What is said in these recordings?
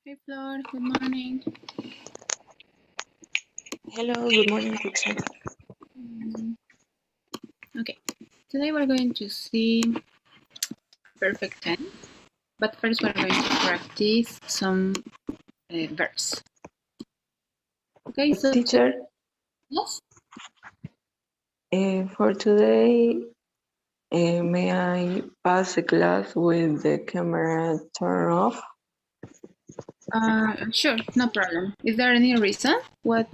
Hey Flor, good morning. Hello, good morning, teacher. Okay, today we're going to see perfect tense, but first we're going to practice some verbs. Okay, so Teacher, yes. for today, may I pass the class with the camera turned off? Sure, no problem. Is there any reason what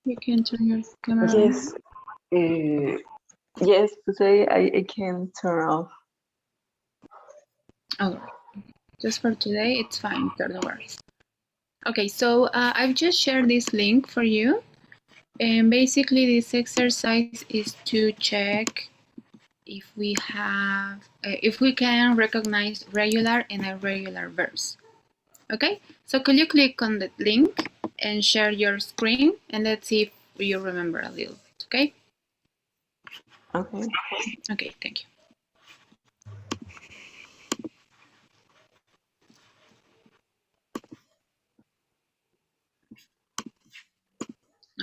you can turn your camera on? Yes, yes, today I can turn off. Oh, just for today, it's fine. No worries. Okay, so I've just shared this link for you, and basically this exercise is to check if we have, if we can recognize regular and irregular verbs. Okay, so could you click on the link and share your screen, and let's see if you remember a little bit, okay? Okay. Okay, thank you.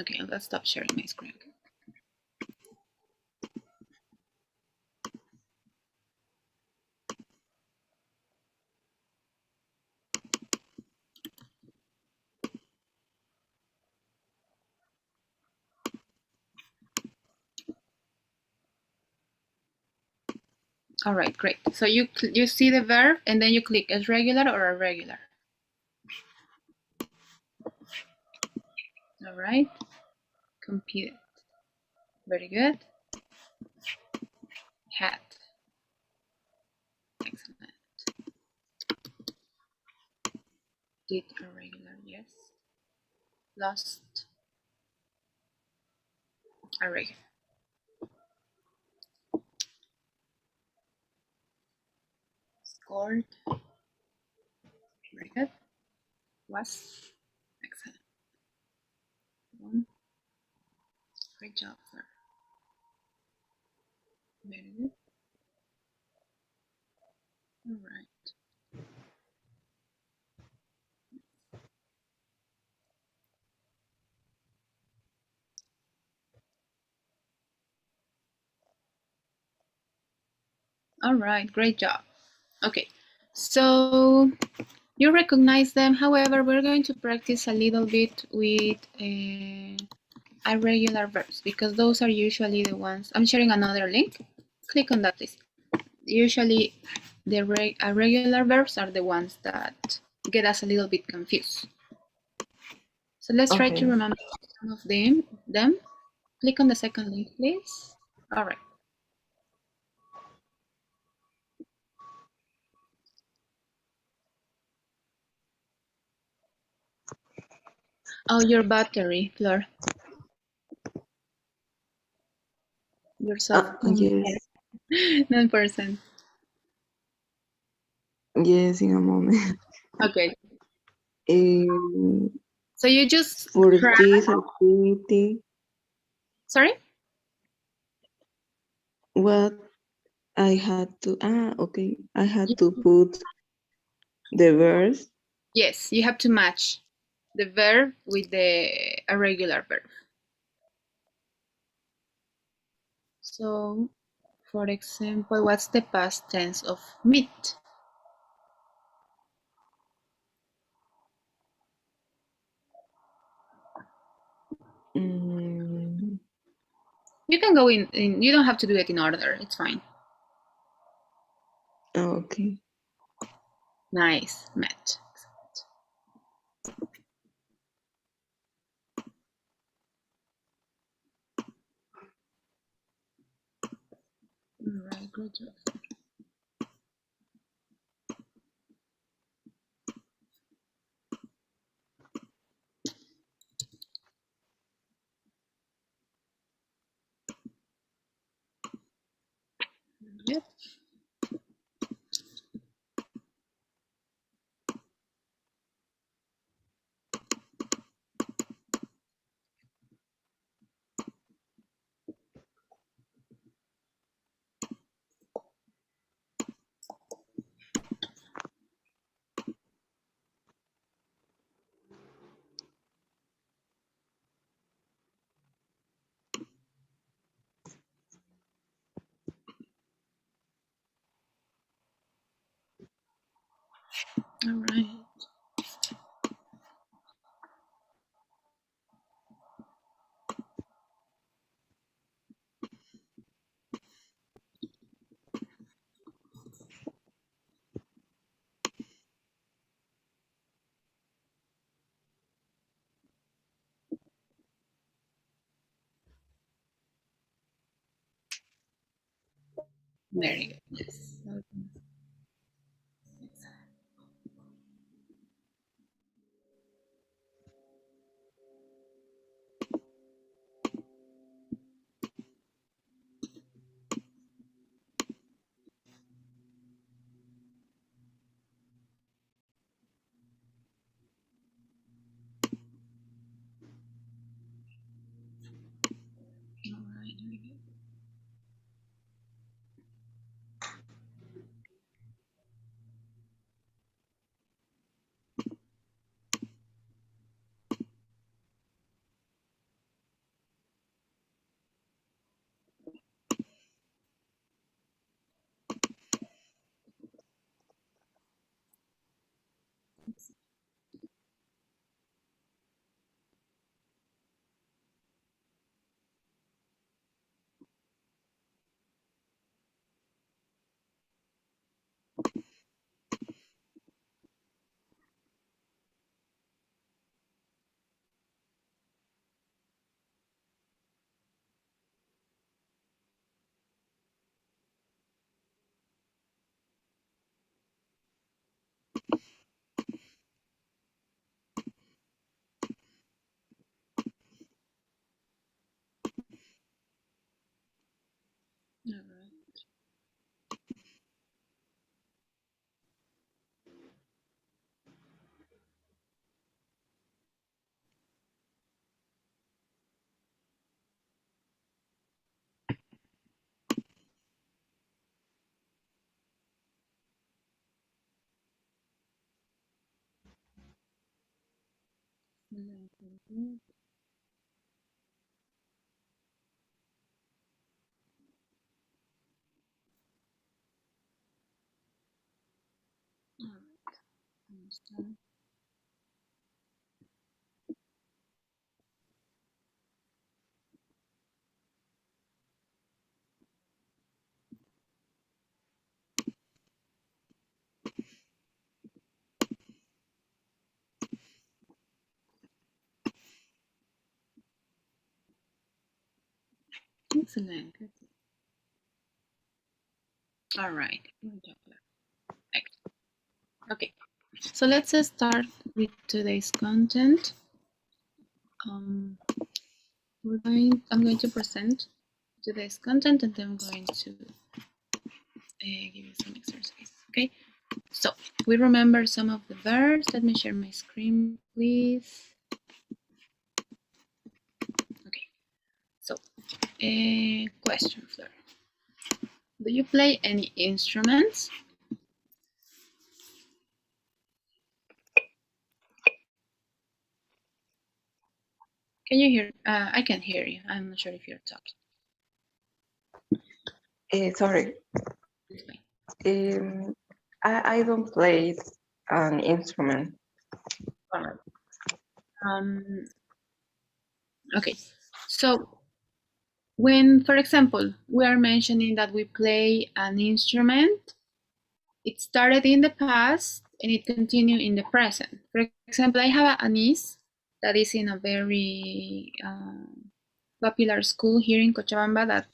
Okay, let's stop sharing my screen. All right, great. So you see the verb, and then you click as regular or irregular. All right, completed. Very good. Had. Excellent. Did irregular, yes. Lost, irregular. Scored, very good. Was, excellent. One, great job, sir. Very good. All right. All right, great job. Okay, so you recognize them. However, we're going to practice a little bit with irregular verbs because those are usually the ones. I'm sharing another link. Click on that, please. Usually, the irregular verbs are the ones that get us a little bit confused. So let's try to remember some of them. Click on the second link, please. All right. Oh, your battery, Flor. Your soft Yes, 9%. yes, in a moment. Okay. Um, So you just for this activity, sorry? what I had to, okay, I had to put the verbs. Yes, you have to match the verb with the irregular verb. So, for example, what's the past tense of meet? Mm, You can go in, you don't have to do it in order. It's fine. okay. Nice, met. All right, good job. Yep. All right. Very good. Yes. All right. Very good. All right. Very good. All right. Understand. Excellent. Good. All right. Okay. So let's start with today's content. I'm going to present today's content, and then I'm going to give you some exercise. Okay. So we remember some of the verbs. Let me share my screen, please. Okay. So, question, Fleur. Do you play any instruments? Can you hear? I can hear you. I'm not sure if you're talking. Sorry, I don't play an instrument. All right. Okay. So when, for example, we are mentioning that we play an instrument, it started in the past and it continued in the present. For example, I have a niece that is in a very popular school here in Cochabamba that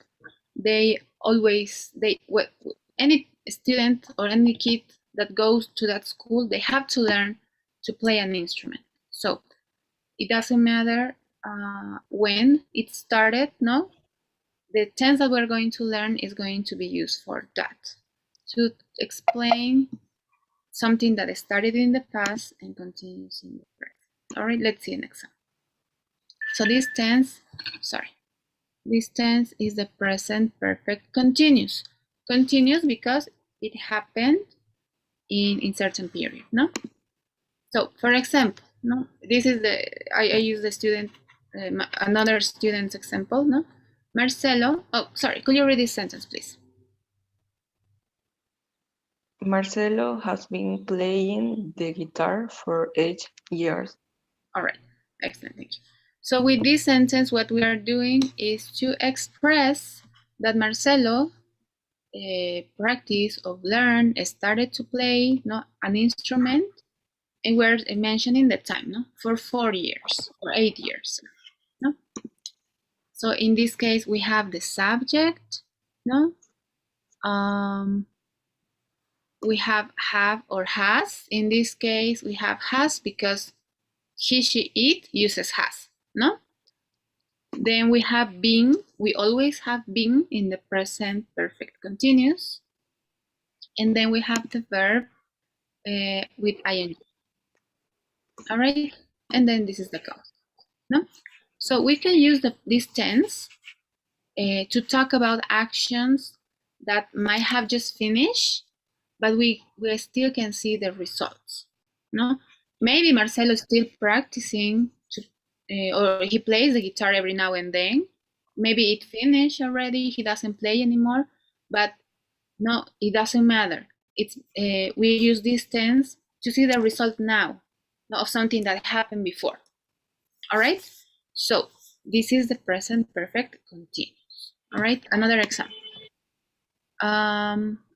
any student or any kid that goes to that school, they have to learn to play an instrument. So it doesn't matter when it started, no? The tense that we're going to learn is going to be used for that, to explain something that started in the past and continues in the present. All right, let's see an example. So this tense is the present perfect continuous. Continuous because it happened in certain period, no? So, for example, no, this is I use the student, another student's example, no? Marcelo, oh, sorry, could you read this sentence, please? Marcelo has been playing the guitar for 8 years. All right, excellent, thank you. So with this sentence, what we are doing is to express that Marcelo practiced or learned, started to play an instrument, and we're mentioning the time, for 4 years or 8 years. No? So in this case, we have the subject, no? We have or has. In this case, we have has because he, she, it uses has, no? Then we have been. We always have been in the present perfect continuous. And then we have the verb with ing. All right, and then this is the cause. No? So we can use this tense to talk about actions that might have just finished, but we still can see the results. No, maybe Marcelo is still practicing or he plays the guitar every now and then. Maybe it finished already. He doesn't play anymore, but no, it doesn't matter. It's we use this tense to see the result now of something that happened before. All right. So this is the present perfect continuous. All right, another example.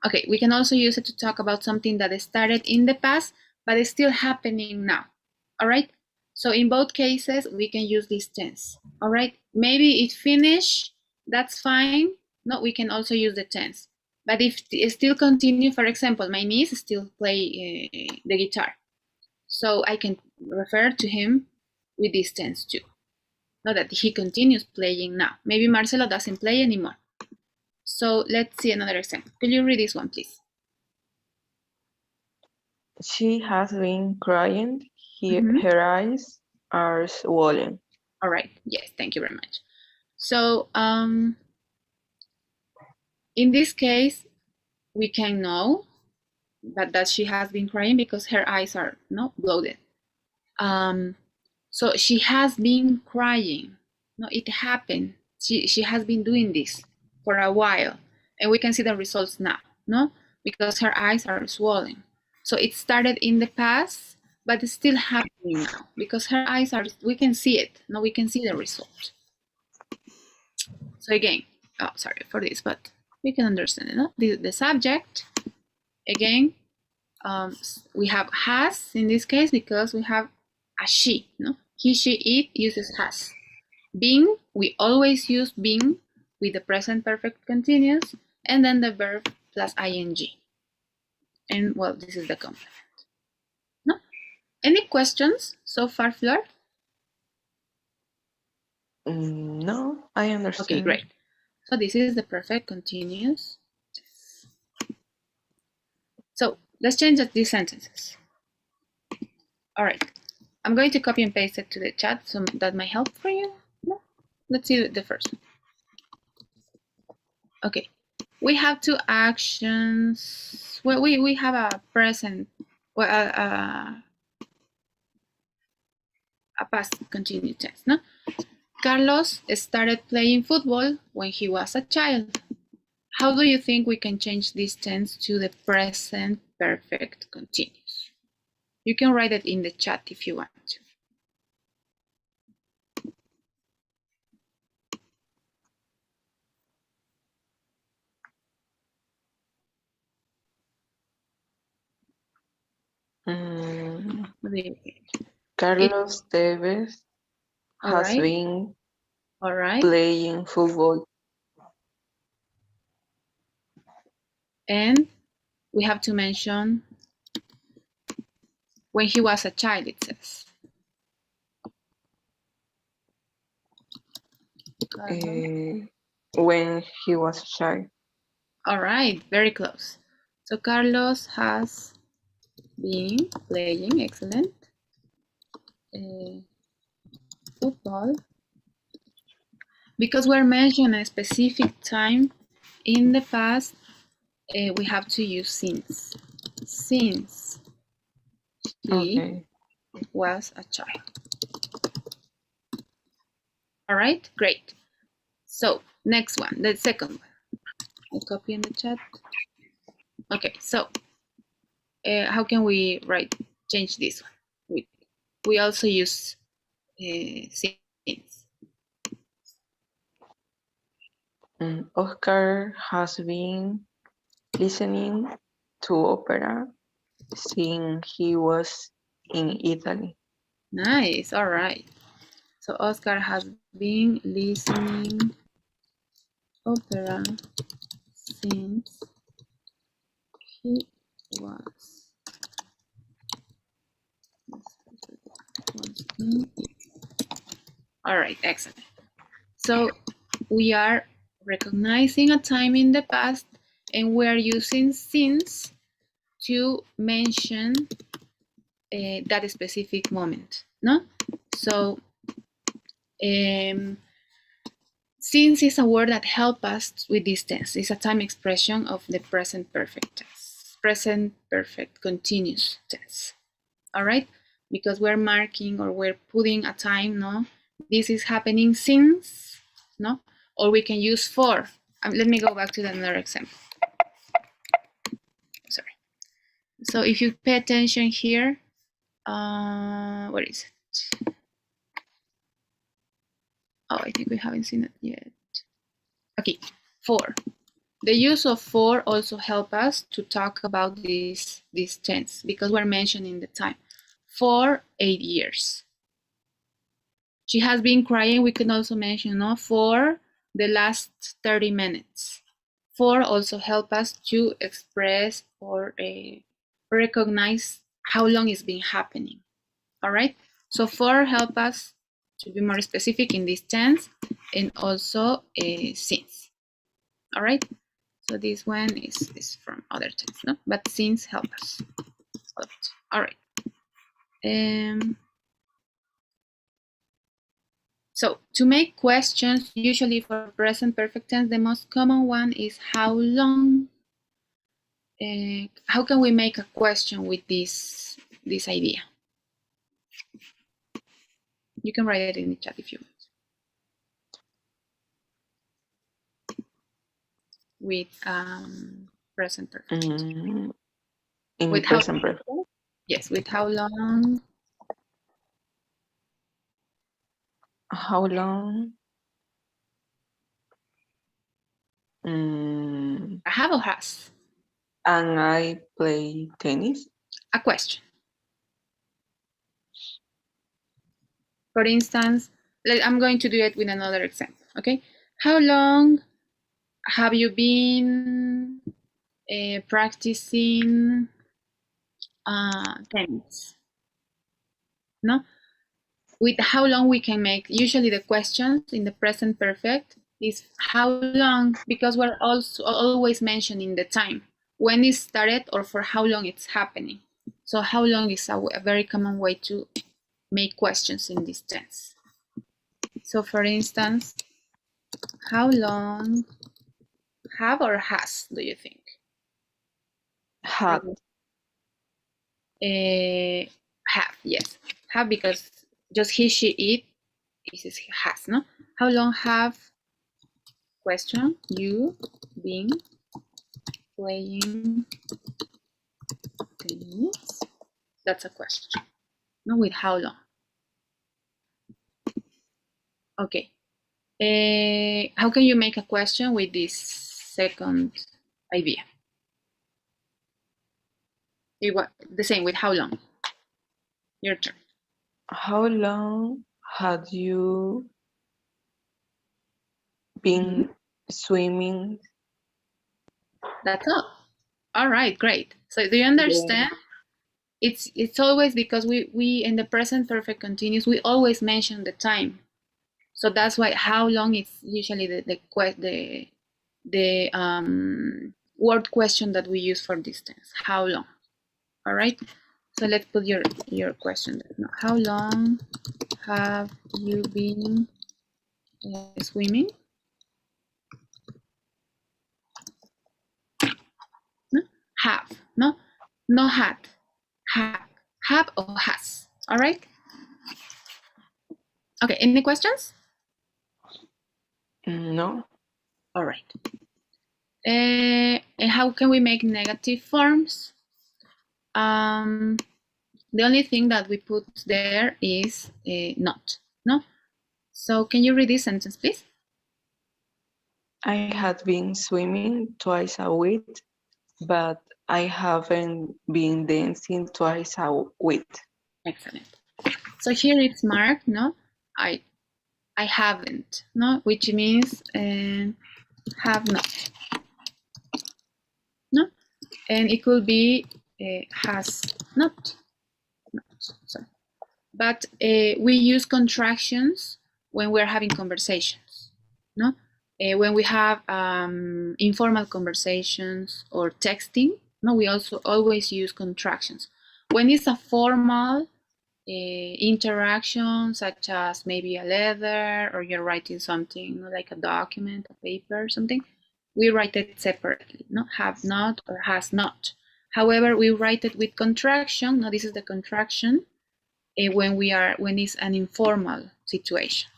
Okay, we can also use it to talk about something that started in the past, but is still happening now. All right, so in both cases, we can use this tense. All right, maybe it finished, that's fine. No, we can also use the tense. But if it still continue, for example, my niece still play the guitar. So I can refer to him with this tense too. Not that he continues playing now. Maybe Marcelo doesn't play anymore. So let's see another example. Could you read this one, please? She has been crying. Her eyes are swollen. All right. Yes, thank you very much. So in this case, we can know that she has been crying because her eyes are bloated. So she has been crying. No, it happened. She has been doing this for a while, and we can see the results now, no? Because her eyes are swollen. So it started in the past, but it's still happening now because her eyes are. We can see it. No, we can see the result. So again, oh, sorry for this, but we can understand it. No? The subject again. We have has in this case because we have a she. No, he, she, it uses has. Been, we always use been with the present perfect continuous, and then the verb plus ing. And well, this is the complement. No? Any questions so far, Flor? No, I understand. Okay, great. So this is the perfect continuous. So let's change these sentences. All right. I'm going to copy and paste it to the chat, so that might help for you. No? Let's see the first one. Okay. We have two actions. Well, we have a present, well, a past continuous tense, no? Carlos started playing football when he was a child. How do you think we can change this tense to the present perfect continuous? You can write it in the chat if you want to. What do you think? Carlos Tevez has been playing football. And we have to mention when he was a child, it says. When he was a child. All right, very close. So Carlos has been playing, excellent, football. Because we're mentioning a specific time in the past, we have to use since. Since he was a child. All right, great. So next one, the second one. I'll copy in the chat. Okay, so how can we change this one? We also use since. Oscar has been listening to opera since he was in Italy. Nice. All right. So Oscar has been listening opera since he was in. All right. Excellent. So we are recognizing a time in the past, and we are using since to mention that specific moment. No. So since is a word that helps us with this tense. It's a time expression of the present perfect tense, present perfect continuous tense. All right, because we're marking or we're putting a time. No, this is happening since. No, or we can use for. Let me go back to another example. Sorry. So if you pay attention here, what is it? Oh, I think we haven't seen it yet. Okay, for. The use of for also help us to talk about this tense because we're mentioning the time. For 8 years. She has been crying. We can also mention for the last 30 minutes. For also help us to express or recognize how long it's been happening. All right. So for help us to be more specific in this tense and also since. All right. So this one is from other tense, no? But since help us. All right. So to make questions, usually for present perfect tense, the most common one is how long. How can we make a question with this idea? You can write it in the chat if you want. With present perfect. In With present perfect? Yes, with how long? How long? Have or has? And I play tennis. A question. For instance, I'm going to do it with another example, okay? How long have you been practicing tennis? No? With how long we can make, usually the questions in the present perfect is how long, because we're also always mentioning the time, when it started or for how long it's happening. So how long is a very common way to make questions in this tense. So for instance, how long have or has, do you think? Have. Have, yes. Have, because just he, she, it, this is has, no? How long have, question, you been playing tennis? That's a question. No, with how long? Okay. How can you make a question with this second idea? The same with how long? Your turn. How long had you been swimming? That's all. All right, great. So do you understand? Yeah. It's always because we in the present perfect continuous, we always mention the time. So that's why how long is usually the word question that we use for distance. How long? All right. So let's put your question there. How long have you been swimming? No? Have. No had. Have or has. All right. Okay. Any questions? No. All right. And how can we make negative forms? The only thing that we put there is not. No. So can you read this sentence, please? I had been swimming twice a week, but I haven't been dancing twice a week. Excellent. So here it's marked, no? I haven't, no? Which means have not, no? And it could be has not. Sorry. But we use contractions when we're having conversations, no? When we have informal conversations or texting, no, we also always use contractions. When it's a formal interaction, such as maybe a letter or you're writing something like a document, a paper, something, we write it separately, no, have not or has not. However, we write it with contraction. Now this is the contraction when it's an informal situation.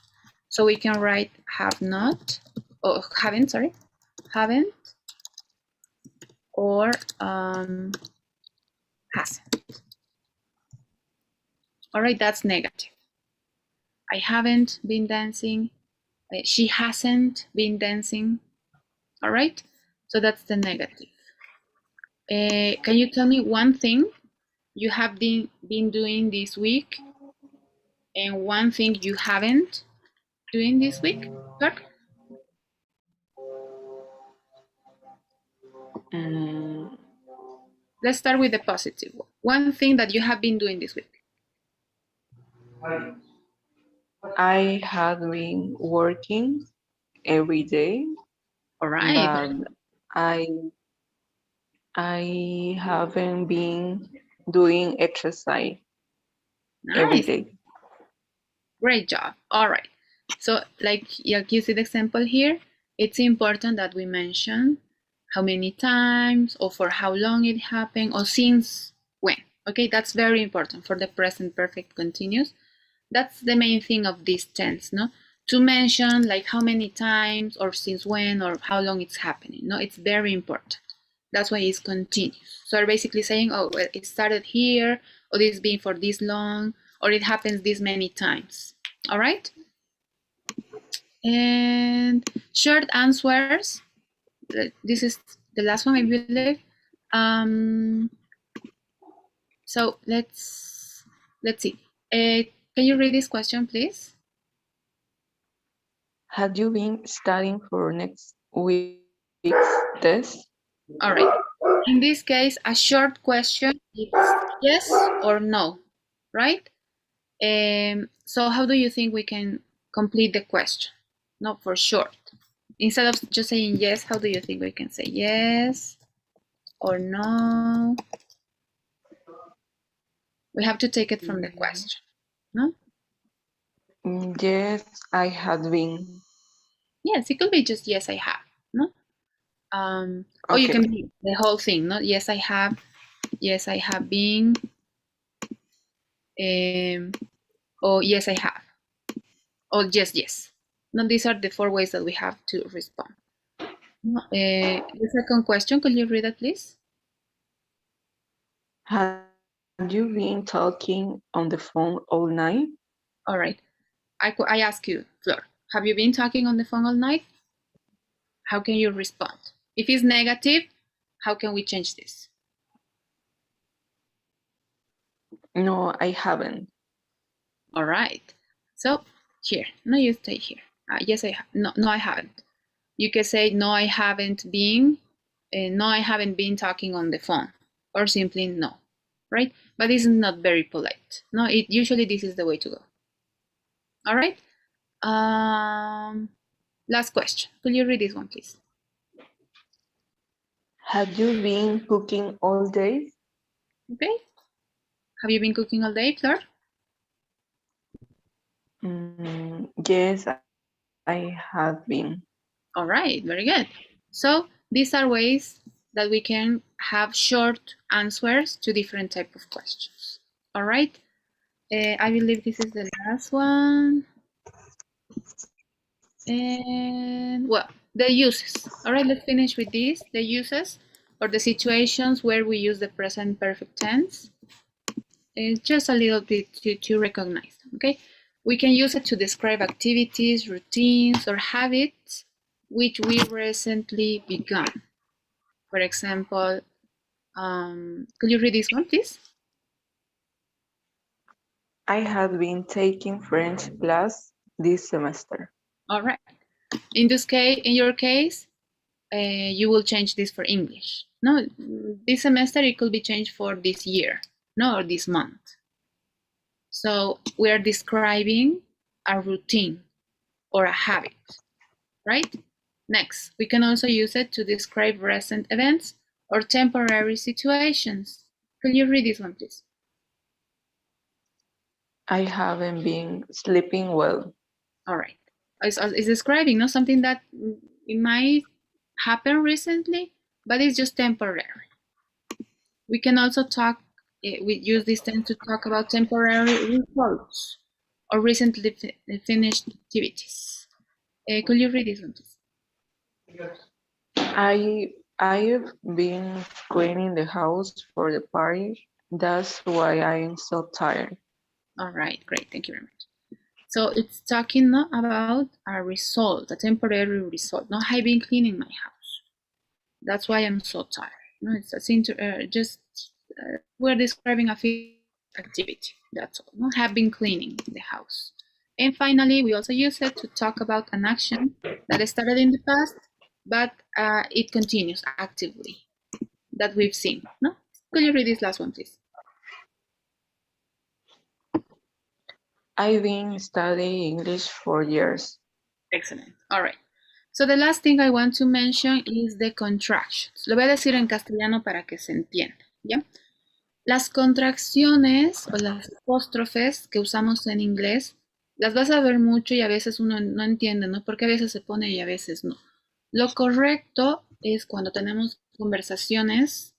So we can write have not, or haven't, sorry, haven't, or hasn't. All right, that's negative. I haven't been dancing. She hasn't been dancing. All right, so that's the negative. Can you tell me one thing you have been doing this week and one thing you haven't doing this week? Kirk? Let's start with the positive. One thing that you have been doing this week. I had been working every day. All right. But I haven't been doing exercise every Nice. day. Great job. All right. So like you see the example here, it's important that we mention how many times or for how long it happened or since when. Okay, that's very important for the present perfect continuous. That's the main thing of this tense, no? To mention like how many times or since when or how long it's happening. No, it's very important. That's why it's continuous. So we're basically saying, oh, well, it started here, or this been for this long, or it happens this many times. All right? And short answers. This is the last one, I believe. So let's see. Can you read this question, please? Have you been studying for next week's test? All right. In this case, a short question is yes or no, right? So how do you think we can complete the question? No, for short. Instead of just saying yes, how do you think we can say yes or no? We have to take it from the question, no? Yes, I had been. Yes, it could be just yes, I have, no? Or you can be the whole thing, no? Yes, I have. Yes, I have been. Or yes, I have. Or just yes. No, these are the 4 ways that we have to respond. The second question, could you read it, please? Have you been talking on the phone all night? All right. I ask you, Flor, have you been talking on the phone all night? How can you respond? If it's negative, how can we change this? No, I haven't. All right. So here, no, you stay here. Yes, I have. No, I haven't. You can say no, I haven't been. No, I haven't been talking on the phone, or simply no, right? But this is not very polite. No, usually this is the way to go. All right. Last question. Could you read this one, please? Have you been cooking all day? Okay. Have you been cooking all day, Flor? Yes, I have been. All right, very good. So these are ways that we can have short answers to different type of questions. All right. I believe this is the last one. And well, the uses. All right, let's finish with this. The uses. or the situations where we use the present perfect tense. It's just a little bit to recognize, okay? We can use it to describe activities, routines, or habits which we recently begun. For example, could you read this one, please? I had been taking French class this semester. All right. In your case, you will change this for English. No, this semester it could be changed for this year, no, or this month. So we are describing a routine or a habit, right? Next, we can also use it to describe recent events or temporary situations. Can you read this one, please? I haven't been sleeping well. All right. It's describing, no, something that it might happen recently, but it's just temporary. We can also talk, we use this tense to talk about temporary results or recently finished activities. Could you read this one, please? I've been cleaning the house for the party. That's why I'm so tired. All right, great. Thank you very much. So it's talking about a result, a temporary result. No, I've been cleaning my house. That's why I'm so tired. No, it's we're describing a activity. That's all. No, have been cleaning the house. And finally, we also use it to talk about an action that started in the past, but it continues actively that we've seen. No, could you read this last one, please? I've been studying English for years. Excellent. All right. So the last thing I want to mention is the contractions. Lo voy a decir en castellano para que se entienda, ¿ya? Las contracciones o las apóstrofes que usamos en inglés, las vas a ver mucho y a veces uno no entiende, ¿no? Porque a veces se pone y a veces no. Lo correcto es cuando tenemos conversaciones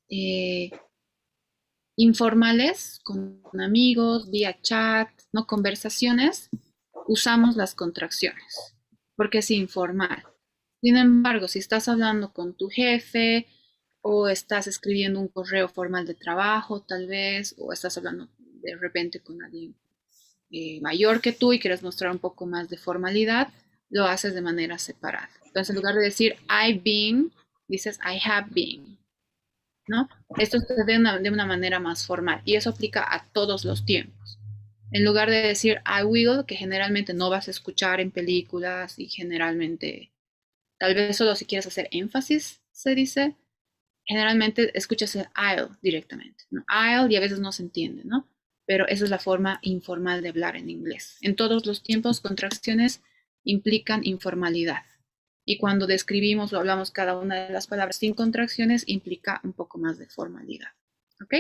informales con amigos, vía chat, no conversaciones, usamos las contracciones, porque es informal. Sin embargo, si estás hablando con tu jefe o estás escribiendo un correo formal de trabajo, tal vez, o estás hablando de repente con alguien mayor que tú y quieres mostrar un poco más de formalidad, lo haces de manera separada. Entonces, en lugar de decir I've been, dices I have been, ¿no? Esto se ve de una manera más formal y eso aplica a todos los tiempos. En lugar de decir I will, que generalmente no vas a escuchar en películas y generalmente, tal vez solo si quieres hacer énfasis, se dice, generalmente escuchas el I'll directamente, ¿no? I'll y a veces no se entiende, ¿no? Pero esa es la forma informal de hablar en inglés. En todos los tiempos, contracciones implican informalidad. Y cuando describimos o hablamos cada una de las palabras sin contracciones, implica un poco más de formalidad. ¿Ok?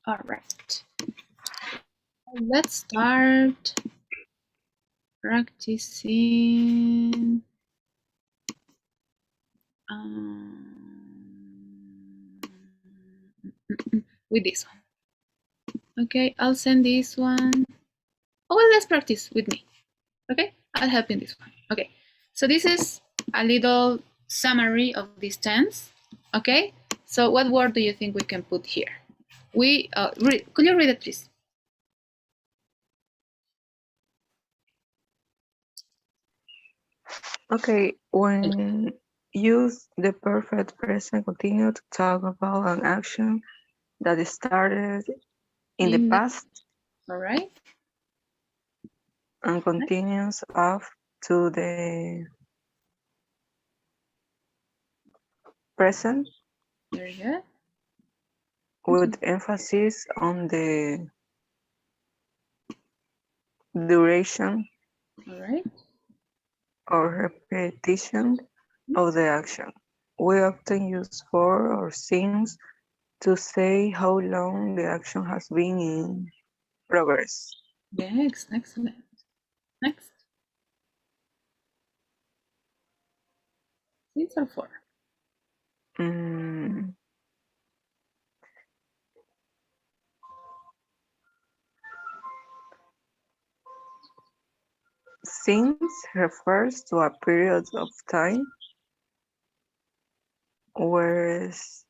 All right. Let's start practicing with this one. Okay, I'll send this one. Oh, well, let's practice with me. Okay, I'll help you in this one. Okay, so this is a little summary of this tense. Okay, so what word do you think we can put here? Could you read it, please? Okay, when use the perfect present continuous to talk about an action that started in the past. All right. And continues up to the present. Very good. With emphasis on the duration. All right. Or repetition of the action. We often use for or since to say how long the action has been in progress. Yes, excellent. Next. Since or for? Since refers to a period of time whereas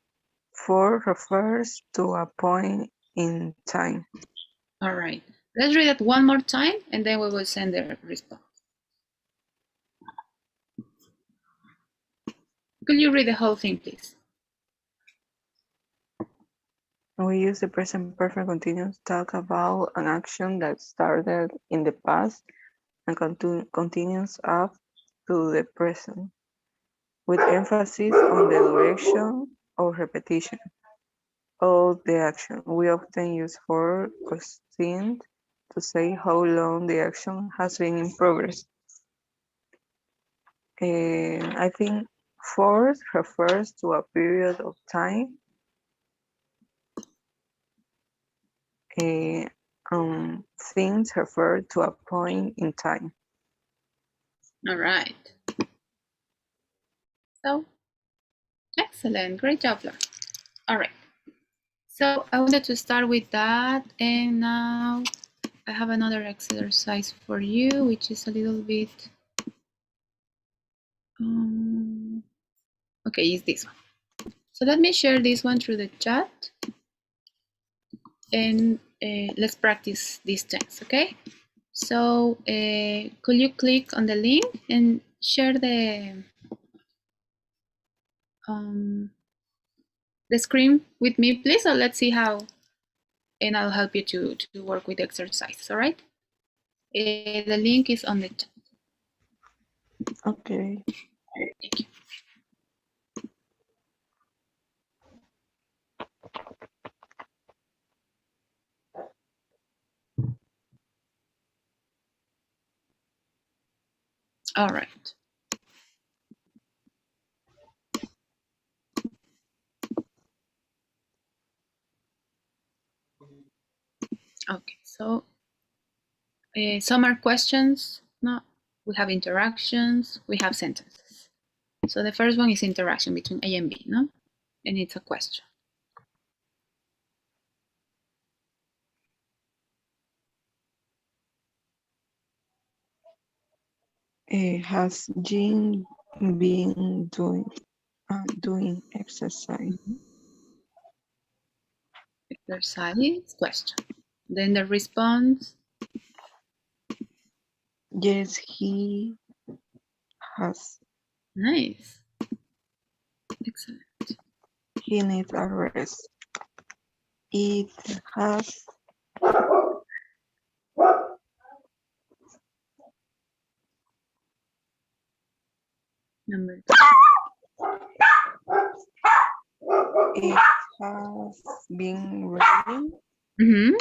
for refers to a point in time. All right. Let's read it one more time and then we will send the response. Could you read the whole thing, please? We use the present perfect continuous to talk about an action that started in the past and continues up to the present, with emphasis on the duration or repetition of the action. We often use for question to say how long the action has been in progress. I think for refers to a period of time. Things refer to a point in time. All right. So, excellent. Great job, Flor. All right. So I wanted to start with that, and now I have another exercise for you, which is a little bit, okay, it's this one. So let me share this one through the chat, and let's practice this tense, okay? So could you click on the link and share the screen with me, please? So let's see how, and I'll help you to work with the exercises, all right? The link is on the chat. Okay. Thank you. All right. Okay, so some are questions. No, we have interactions, we have sentences. So the first one is interaction between A and B, no? And it's a question. Has Jean been doing exercise? Exercise, question. Then the response. Yes, he has. Nice. Excellent. He needs a rest. It has. Number two. It has been raining. Mm-hmm.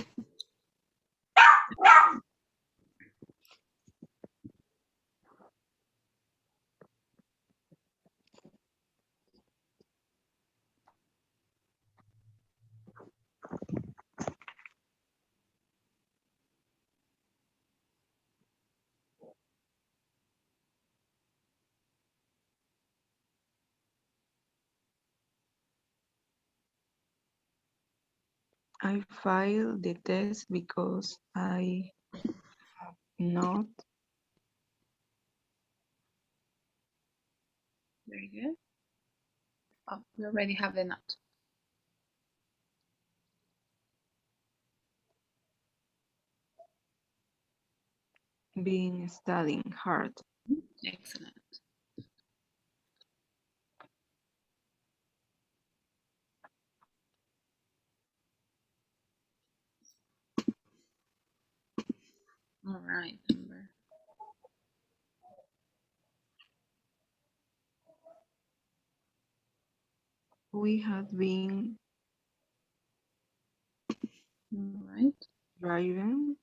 I failed the test because I have not Very good. Oh, we already have the note. been studying hard. Excellent. All right. Number. We have been All right. driving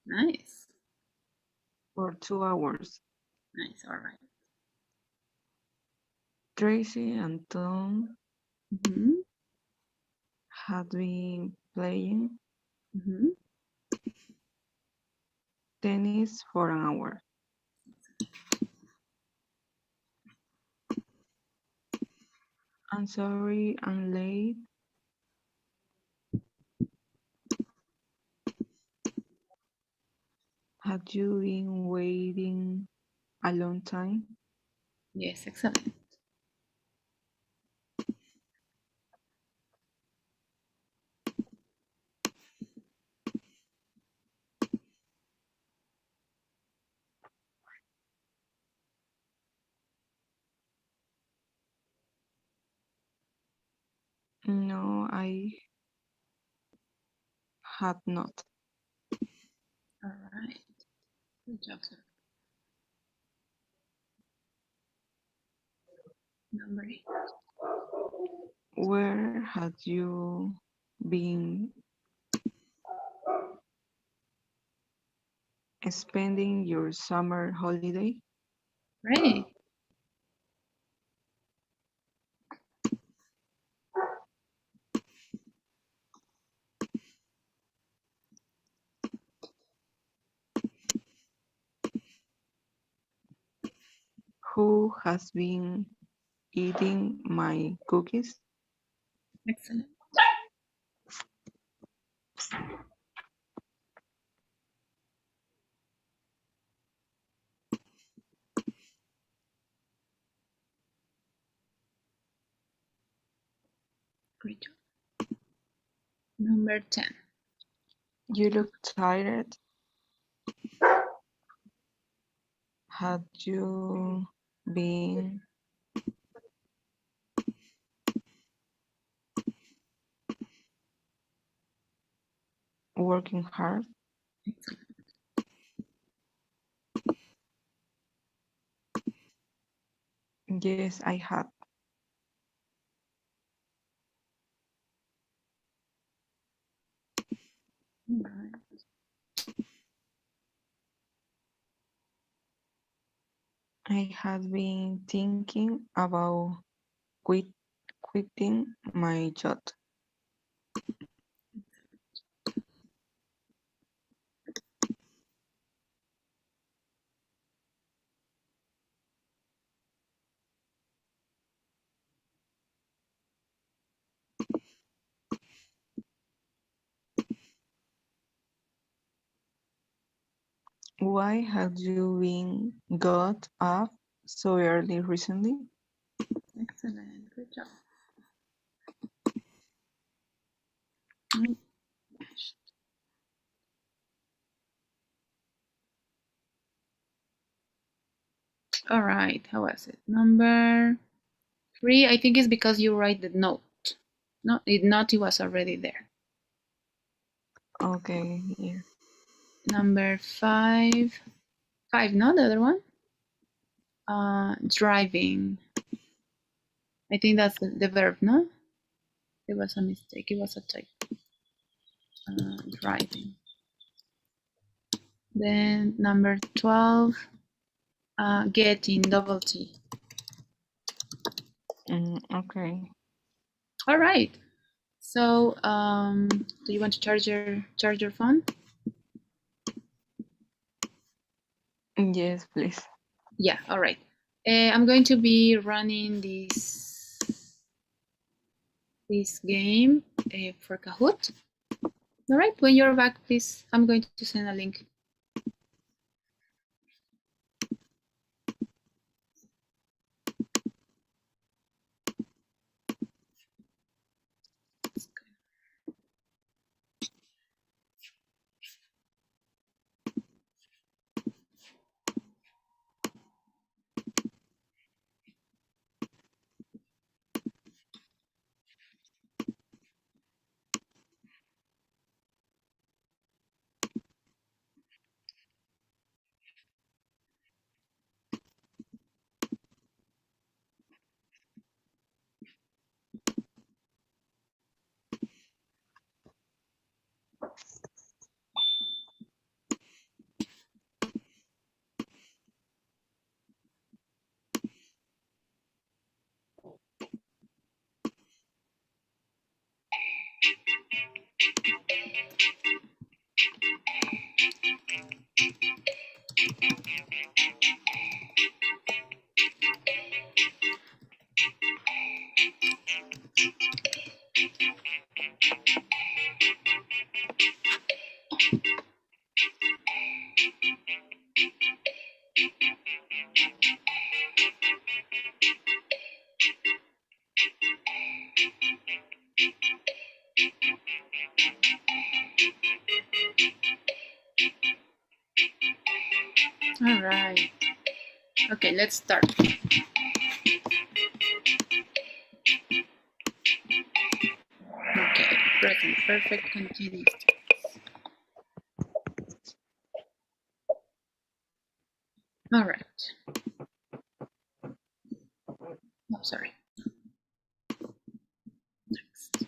Nice. for 2 hours. Nice. All right. Tracy and Tom Mm-hmm. had been playing Mm-hmm. tennis for an hour. I'm sorry I'm late. Had you been waiting a long time? Yes. Excellent. No, I had not. All right. Good job, sir. Number 8. Where had you been spending your summer holiday? Great. Who has been eating my cookies? Excellent. Great job. Number 10. You look tired. Had you been working hard? Excellent. Yes, I had. All right. I had been thinking about quitting my job. Why had you been got up so early recently? Excellent. Good job. Oh, gosh. All right. How was it? Number 3. I think it's because you write the note. No, it was already there. Okay, yeah. Number 5. 5, no, the other one. Driving. I think that's the verb, no? It was a mistake. It was a type. Driving. Then number 12. Getting, double T. Okay. All right. So, do you want to charge your phone? Yes, please. Yeah. All right. I'm going to be running this game for Kahoot. All right. When you're back, please. I'm going to send a link. All right. Okay, let's start. present perfect continuous tense. All right. Oh, sorry. Next.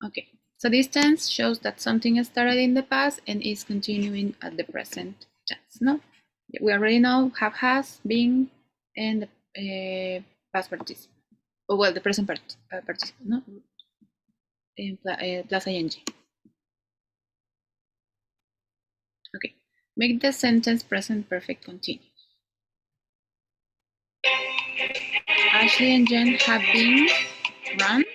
Okay. So this tense shows that something started in the past and is continuing at the present tense. No, we already know have, has, been, and the past participle. Oh, well, the present participle. No, plus ing. Okay. Make the sentence present perfect continuous. Ashley and Jen have been running.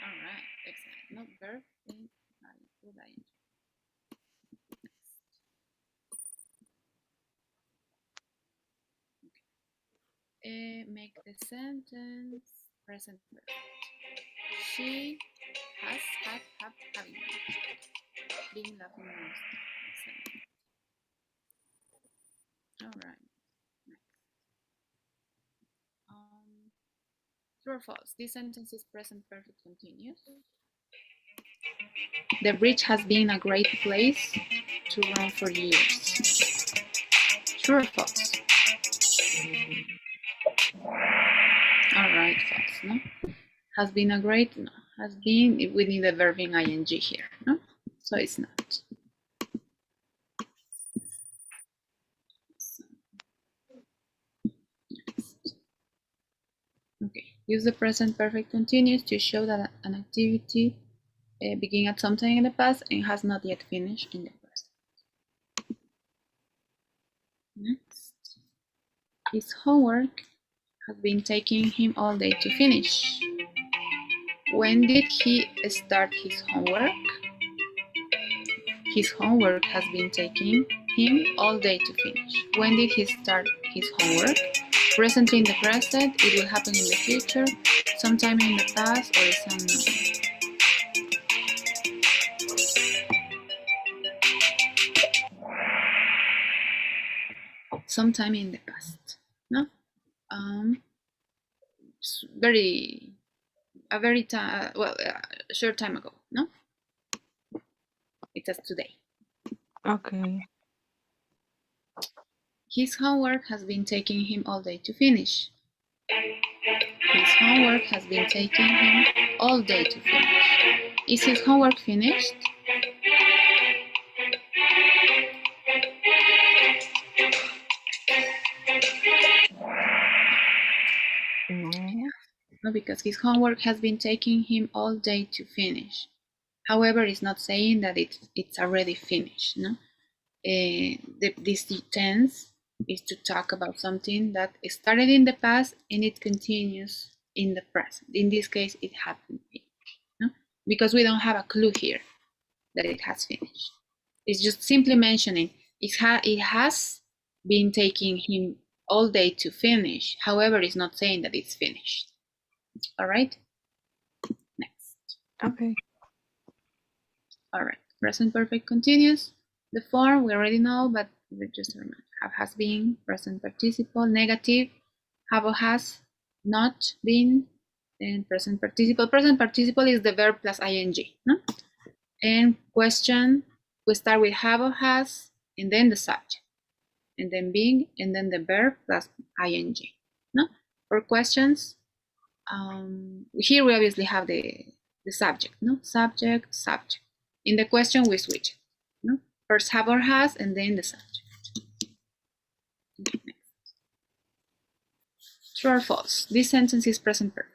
All right, excellent. No verb in ing. Make the sentence present perfect. She has had having been laughing most. Excellent. All right. True or false? This sentence is present perfect continuous. The bridge has been a great place to run for years. True or false? All right, false. No, has been a great. No, has been. We need a verb in ing here. No, so it's not. Okay, use the present perfect continuous to show that an activity began at some time in the past and has not yet finished in the present. Next, his homework has been taking him all day to finish. When did he start his homework? His homework has been taking him all day to finish. When did he start his homework? Presently in the present, it will happen in the future, sometime in the past, or is unknown. Sometime in the past. No? Short time ago. No? It says today. Okay. His homework has been taking him all day to finish. His homework has been taking him all day to finish. Is his homework finished? No. No, because his homework has been taking him all day to finish. However, it's not saying that it's already finished. No, this tense is to talk about something that started in the past and it continues in the present. In this case, it hasn't finished. No, because we don't have a clue here that it has finished. It's just simply mentioning it has been taking him all day to finish. However, it's not saying that it's finished. All right. Next. Okay. All right. Present perfect continuous. The form we already know, but just remember: have, has been, present participle, negative, have or has, not been, and present participle. Present participle is the verb plus ing. No? And question, we start with have or has, and then the subject, and then being, and then the verb plus ing. No? For questions, here we obviously have the subject. No? Subject. In the question, we switch it. No? First have or has, and then the subject. Okay, true or false? This sentence is present perfect.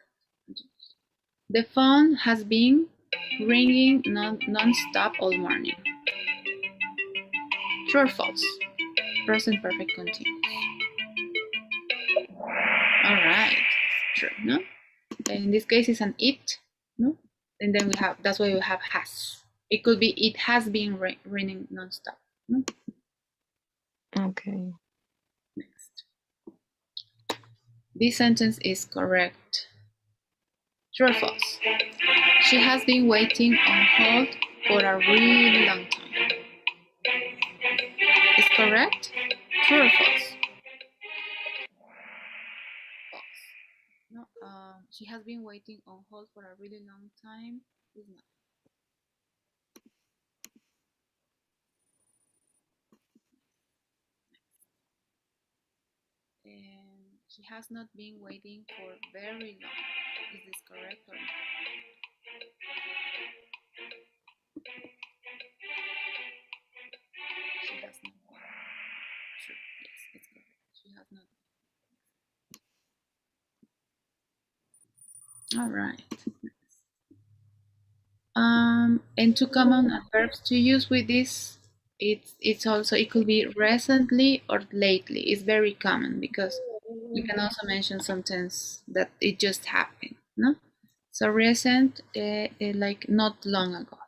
The phone has been ringing non-stop all morning. True or false? Present perfect continuous. All right, true. No, in this case, it's an it. No, and then we have, that's why we have has. It could be it has been raining non-stop. No? Okay. Next. This sentence is correct. True or false? She has been waiting on hold for a really long time. correct? True or false? False. No, she has been waiting on hold for a really long time. Is not. And she has not been waiting for very long. Is this correct or not? She has not been. True. Yes, it's correct. She has not been. All right. And two common adverbs to use with this, it's also, it could be recently or lately. It's very common because we can also mention sometimes that it just happened, no? So recent, like not long ago,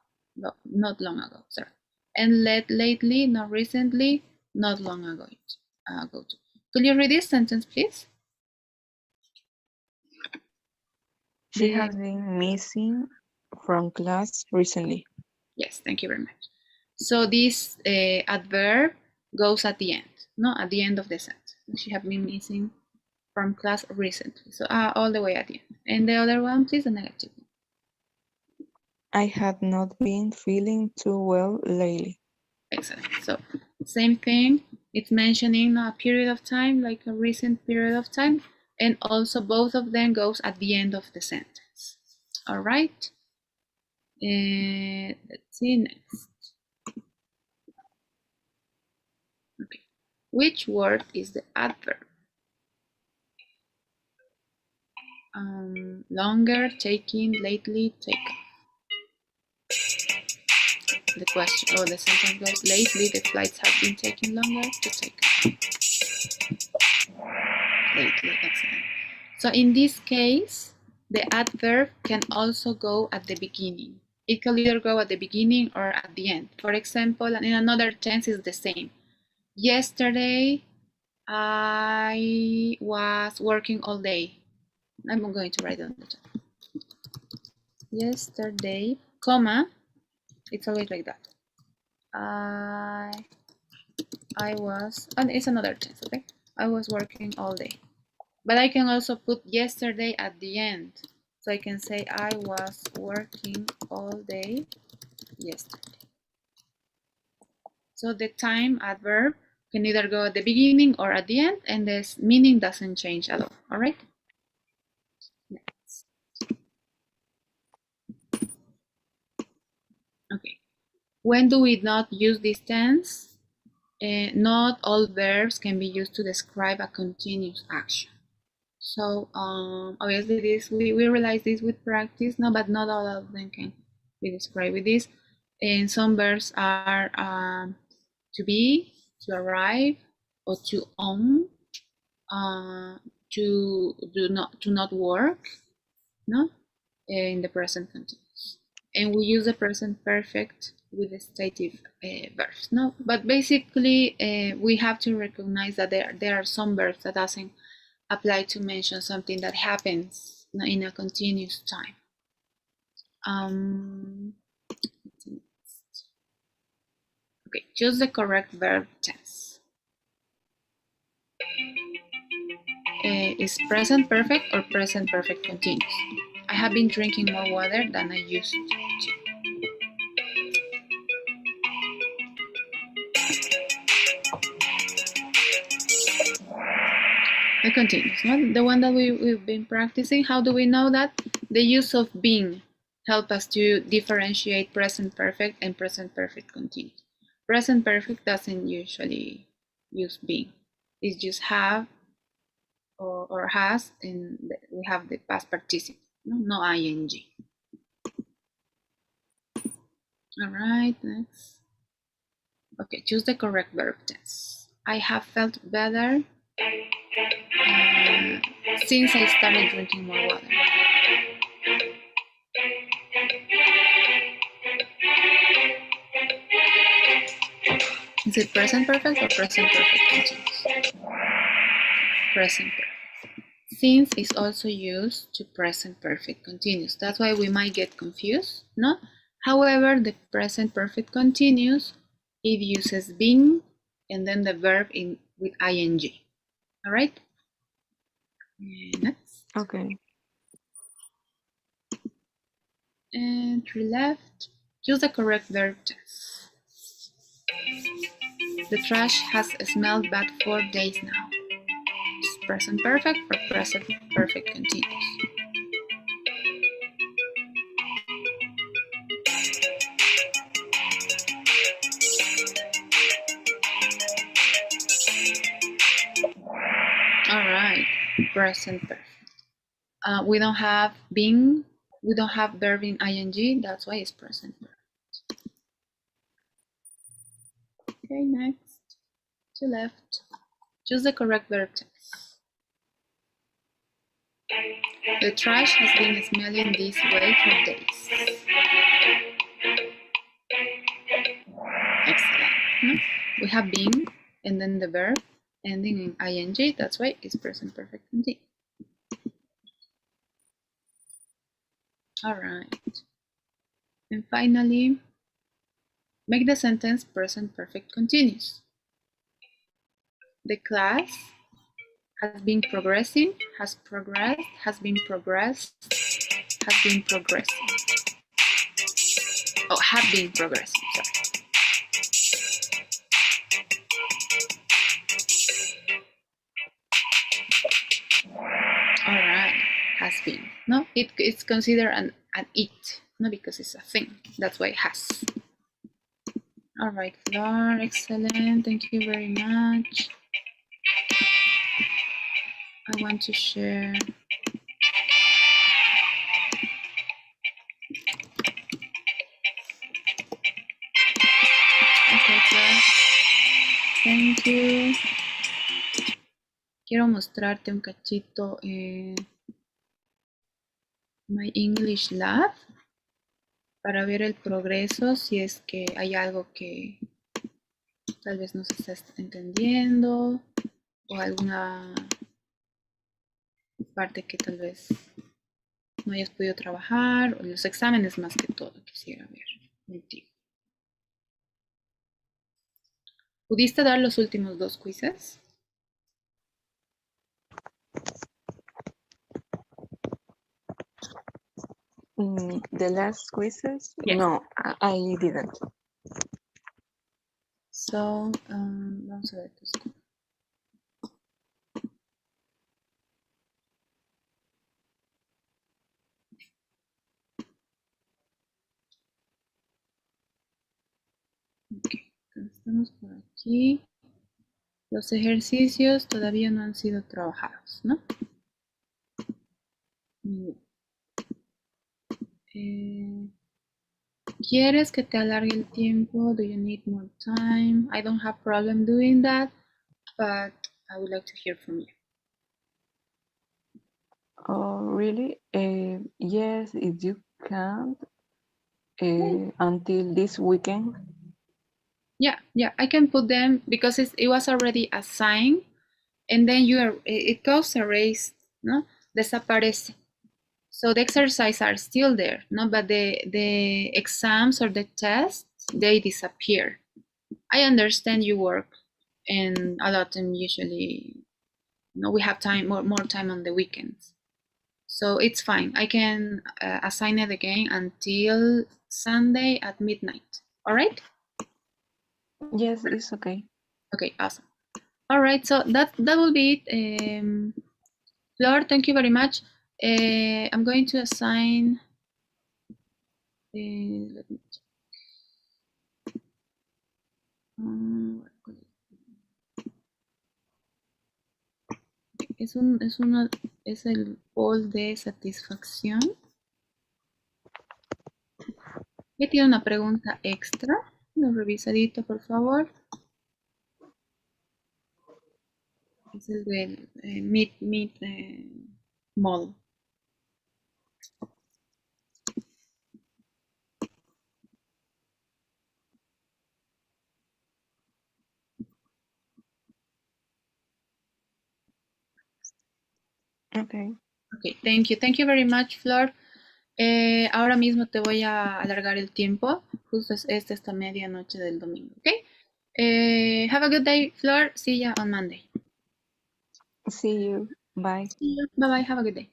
not long ago, sorry. And lately, not recently, not long ago. Could you read this sentence, please? She has been missing from class recently. Yes, thank you very much. So this adverb goes at the end, no, at the end of the sentence. She has been missing from class recently. So all the way at the end. And the other one, please, the negative. I had not been feeling too well lately. Excellent. So same thing. It's mentioning a period of time, like a recent period of time, and also both of them goes at the end of the sentence. All right. Let's see next. Okay. Which word is the adverb? Longer, taking, lately, taken. The question or the sentence goes, lately the flights have been taking longer to take. Lately, excellent. So in this case, the adverb can also go at the beginning. It can either go at the beginning or at the end. For example, and in another tense is the same. Yesterday, I was working all day. I'm going to write on the top. Yesterday, comma, it's always like that. I was, and it's another tense, okay? I was working all day. But I can also put yesterday at the end. So I can say I was working all day yesterday. So the time adverb can either go at the beginning or at the end, and the meaning doesn't change at all. All right? Next. Okay. When do we not use this tense? Not all verbs can be used to describe a continuous action. So obviously this we realize this with practice, no, but not all of them can be described with this. And some verbs are to be, to arrive, or to own, to not work, no, in the present continuous. And we use the present perfect with the stative verbs, no. But basically, we have to recognize that there are some verbs that doesn't apply to mention something that happens in a continuous time. Okay, choose the correct verb tense. Is present perfect or present perfect continuous? I have been drinking more water than I used to. The continuous, no? The one that we've been practicing. How do we know that? The use of being help us to differentiate present perfect and present perfect continuous. Present perfect doesn't usually use being. It's just have or has, and we have the past participle, no ing. All right, next. Okay, choose the correct verb tense. I have felt better since I started drinking more water. Is it present perfect or present perfect continuous? Present perfect. Since is also used to present perfect continuous. That's why we might get confused, no? However, the present perfect continuous, it uses being and then the verb with ing. All right. Next. Okay. And to left, choose the correct verb tense. The trash has smelled bad for days now. Is present perfect or present perfect continuous? All right, present perfect. We don't have being, we don't have verb in ing, that's why it's present perfect. Okay, next, to left, choose the correct verb tense. The trash has been smelling this way for days. Excellent. No? We have been, and then the verb ending in ing, that's why it's present perfect continuous. All right. And finally, make the sentence present perfect continuous. The class has been progressing, has progressed, has been progressed, has been progressing. Oh, have been progressing, sorry. All right, has been. No, it's considered an it, no, because it's a thing. That's why it has. All right, Flor, excellent. Thank you very much. I want to share. Okay, Flor. Thank you. Quiero mostrarte un cachito My English Lab para ver el progreso, si es que hay algo que tal vez no se está entendiendo o alguna parte que tal vez no hayas podido trabajar, o los exámenes más que todo quisiera ver contigo. ¿Pudiste dar los últimos 2 quizzes? The last quizzes? Yes. No, I didn't. So, vamos a ver tu score. Ok, entonces estamos por aquí. Los ejercicios todavía no han sido trabajados, ¿no? ¿Quieres que te alargue el tiempo? Do you need more time? I don't have problem doing that, but I would like to hear from you. Oh, really? Yes, if you can, until this weekend. Yeah, I can put them because it was already assigned, and then it goes erased, no? Desaparece. So the exercises are still there, no? But the exams or the tests, they disappear. I understand you work, and a lot of them usually, we have time, more time on the weekends. So it's fine. I can assign it again until Sunday at midnight. All right? Yes, it's okay. Okay, awesome. All right, so that will be it. Flor, thank you very much. I'm going to assign. Let me check. Es el poll de satisfacción. ¿Qué tiene una pregunta extra? Una revisadita, por favor. Es el del Meet Model. Okay. Ok, thank you very much, Flor. Ahora mismo te voy a alargar el tiempo, justo esta medianoche del domingo, ¿ok? Have a good day, Flor. See ya on Monday. See you. Bye. See you. Bye bye. Have a good day.